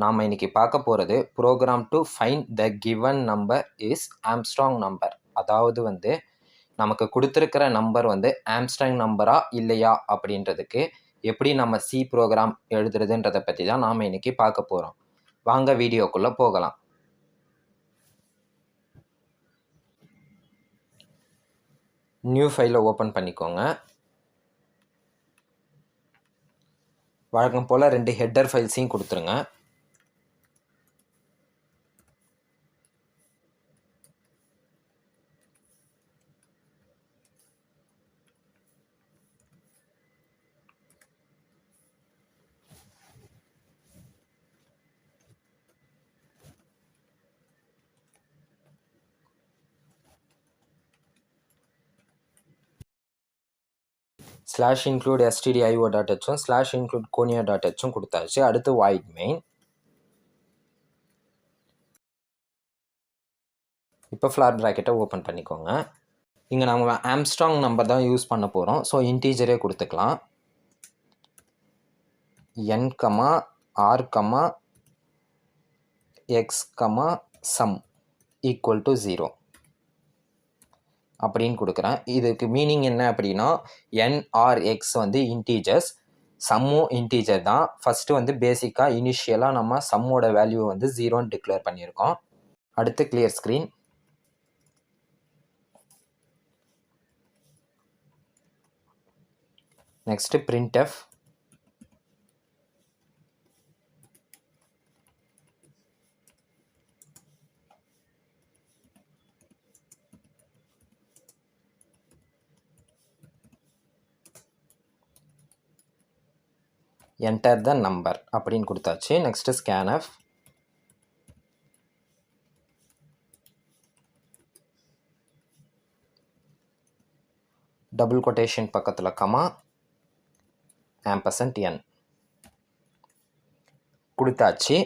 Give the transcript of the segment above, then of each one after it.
நாம் இன்னைக்கு பார்க்க போகிறது program to find the given number is Armstrong number. அதாவது நமக்கு கொடுத்துருக்கிற நம்பர் ஆம்ஸ்ட்ராங் நம்பரா இல்லையா அப்படின்றதுக்கு எப்படி நம்ம சி ப்ரோக்ராம் எழுதுறதுன்றதை பற்றி தான் நாம் இன்னைக்கு பார்க்க போகிறோம். வாங்க வீடியோக்குள்ளே போகலாம். நியூ ஃபைலை ஓப்பன் பண்ணிக்கோங்க. வழக்கம் போல் 2 ஹெட்டர் ஃபைல்ஸையும் கொடுத்துருங்க. /include stdio.hம் /include conio.hம் கொடுத்தாச்சு. அடுத்து void main. இப்போ ஃப்ளார் ப்ராக்கெட்டை ஓப்பன் பண்ணிக்கோங்க. இங்கே நம்ம ஆம்ஸ்ட்ராங் நம்பர் தான் யூஸ் பண்ண போகிறோம். ஸோ இன்டீஜரே கொடுத்துக்கலாம். n, r, x, sum equal to 0 அப்படின்னு கொடுக்குறேன். இதுக்கு மீனிங் என்ன அப்படின்னா n/x இன்டீஜர்ஸ், சம்மும் இன்டீஜர் தான். ஃபஸ்ட்டு பேசிக்காக இனிஷியலாக நம்ம சம்மோட வேல்யூ 0ன்னு டிக்ளேர் பண்ணியிருக்கோம். அடுத்து clear screen. Next printf. Enter the number அப்படின்னு கொடுத்தாச்சு. Next scanf. டபுள் கொட்டேஷன் பக்கத்தில் கமா %n கொடுத்தாச்சு.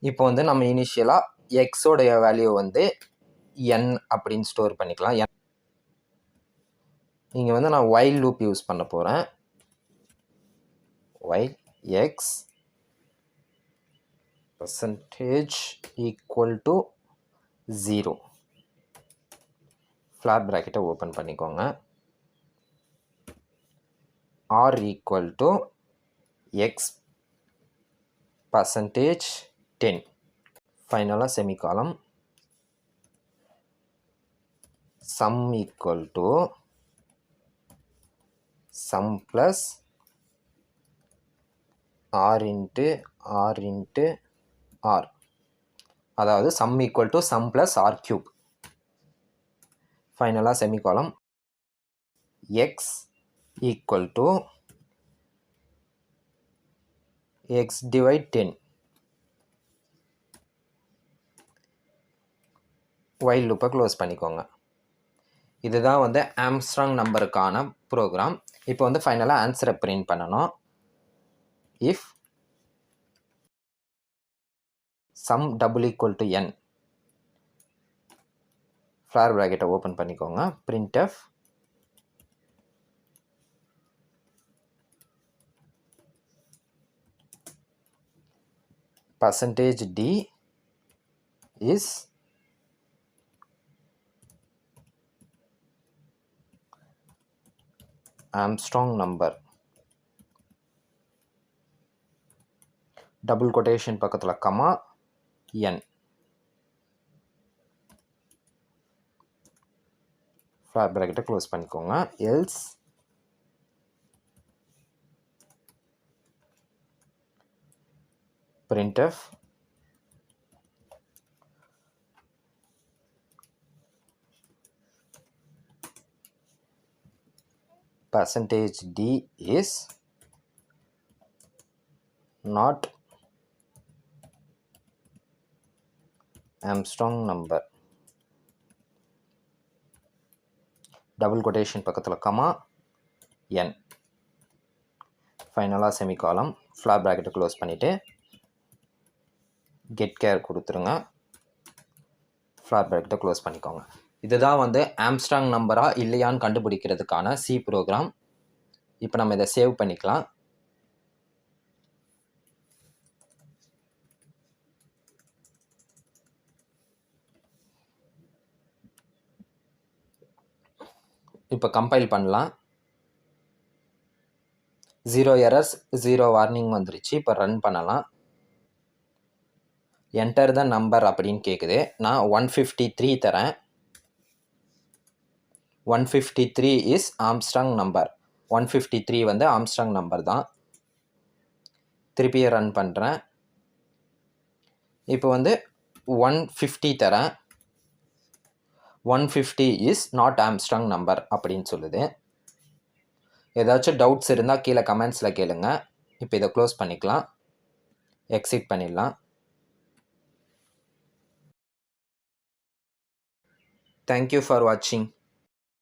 இப்போ நம்ம இனிஷியலாக எக்ஸோடைய வேல்யூ n அப்படின்னு ஸ்டோர் பண்ணிக்கலாம். இங்கே நான் while லூப் யூஸ் பண்ண போகிறேன். while x %= 0 ஃப்ளார் ப்ராக்கெட்டை ஓப்பன் பண்ணிக்கோங்க. r = x %10 ஃபைனலாக செமிகாலம். sum = sum plus r into r, அதாவது sum = sum plus r cube. ஃபைனலாக செமிகாலம். x = x divide 10. while லூப்பை க்ளோஸ் பண்ணிக்கோங்க. இதுதான் ஆம்ஸ்ட்ராங் நம்பருக்கான ப்ரோக்ராம். இப்போ ஃபைனலாக ஆன்சரை பிரிண்ட் பண்ணணும். இஃப் sum = n ஃப்ளார் ப்ராக்கெட்டை ஓப்பன் பண்ணிக்கோங்க. printf %d is Armstrong number. Double quotation பக்கத்தில் கமா n ஃப்ளார் ப்ராக்கெட்டை க்ளோஸ் பண்ணிக்கோங்க. Else printf %d is not Armstrong number. Double quotation பக்கத்தில் கமா n ஃபைனலாக செமிகாலம். ஃப்ளார் ப்ராக்கெட்டை க்ளோஸ் பண்ணிவிட்டு கெட் கேர் கொடுத்துருங்க. ஃப்ளார் ப்ராக்கெட்டை க்ளோஸ் பண்ணிக்கோங்க. இதுதான் ஆம்ஸ்ட்ராங் நம்பரா இல்லையான்னு கண்டுபிடிக்கிறதுக்கான சி ப்ரோக்ராம். இப்போ நம்ம இதை சேவ் பண்ணிக்கலாம். இப்போ கம்பைல் பண்ணலாம். 0 எரர்ஸ் 0 வார்னிங் வந்துருச்சு. இப்போ ரன் பண்ணலாம். என்டர் த நம்பர் அப்படின்னு கேட்குது. நான் 153 தரேன். 153 இஸ் ஆம்ஸ்ட்ராங் நம்பர். 153 வந்து ஆம்ஸ்ட்ராங் நம்பர் தான். திருப்பியும் ரன் பண்ணுறேன். இப்போ வந்து 150 தரேன். 150 இஸ் நாட் ஆம்ஸ்ட்ராங் நம்பர் அப்படின்னு சொல்லுது. ஏதாச்சும் டவுட்ஸ் இருந்தால் கீழே கமெண்ட்ஸில் கேளுங்க. இப்போ இதை க்ளோஸ் பண்ணிக்கலாம். எக்ஸிட் பண்ணிடலாம். தேங்க்யூ ஃபார் வாட்சிங்.